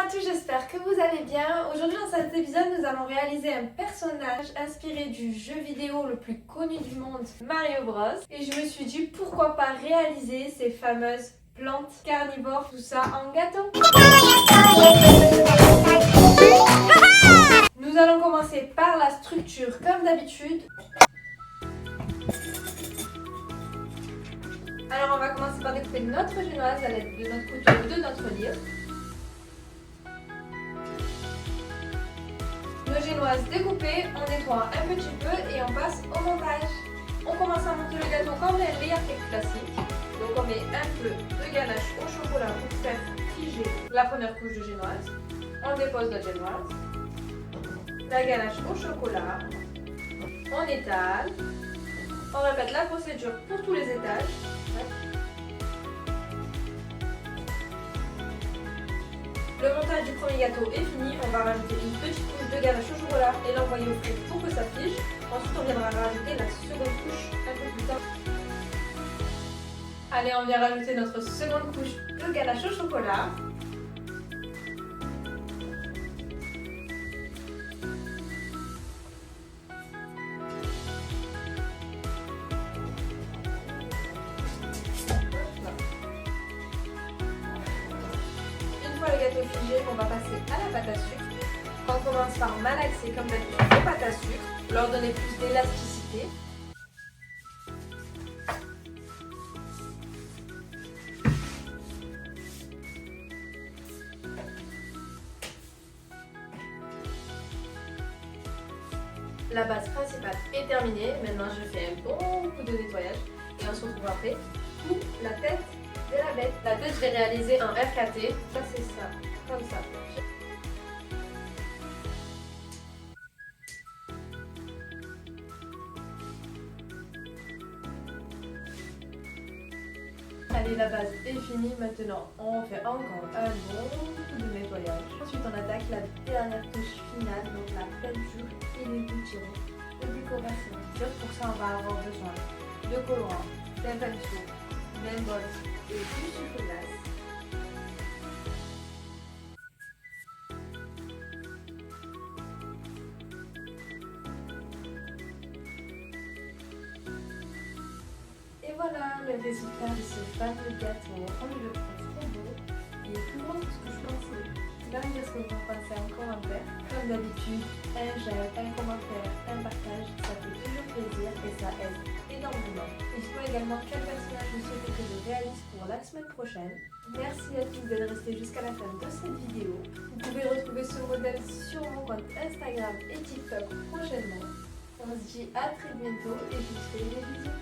à tous, j'espère que vous allez bien. Aujourd'hui dans cet épisode, nous allons réaliser un personnage inspiré du jeu vidéo le plus connu du monde, Mario Bros. Et je me suis dit pourquoi pas réaliser ces fameuses plantes carnivores, tout ça en gâteau. Nous allons commencer par la structure comme d'habitude. Alors on va commencer par découper notre génoise à l'aide de notre couteau ou de notre livre. Nos génoises découpées, on nettoie un petit peu et on passe au montage. On commence à monter le gâteau comme un layer cake classique. Donc on met un peu de ganache au chocolat pour faire figer la première couche de génoise. On dépose notre génoise, la ganache au chocolat, on étale. On répète la procédure pour tous les étages. Le montage du premier gâteau est fini, on va rajouter une petite couche de ganache au chocolat et l'envoyer au four pour que ça fige. Ensuite on viendra rajouter la seconde couche un peu plus tard. Allez, on vient rajouter notre seconde couche de ganache au chocolat. Le gâteau figé, on va passer à la pâte à sucre. On commence par malaxer comme d'habitude les pâtes à sucre, leur donner plus d'élasticité. La base principale est terminée, maintenant je fais un bon coup de nettoyage et on se retrouve après pour la tête de la bête. La tête, je vais réaliser en FKT. Ça, c'est ça, comme ça. Allez, la base est finie. Maintenant, on fait encore un bon coup de nettoyage. Ensuite, on attaque la dernière touche finale, donc la peinture et les boutons de décoration. Pour ça, on va avoir besoin de colorant, d'un pinceau, d'un bol et du sucre glace. Et voilà le résultat de ce fameux gâteau. On le trouve trop beau. Il est plus grand que ce que je pensais. Vous allez me dire ce que vous en pensez en commentaire. Comme d'habitude, un j'aime, un commentaire, un partage, ça fait toujours plaisir et ça aide énormément. Dites-moi également quel personnage vous souhaitez que je réalise pour la semaine prochaine. Merci à tous d'être restés jusqu'à la fin de cette vidéo. Vous pouvez retrouver ce modèle sur mon compte Instagram et TikTok prochainement. On se dit à très bientôt et je vous fais des bisous.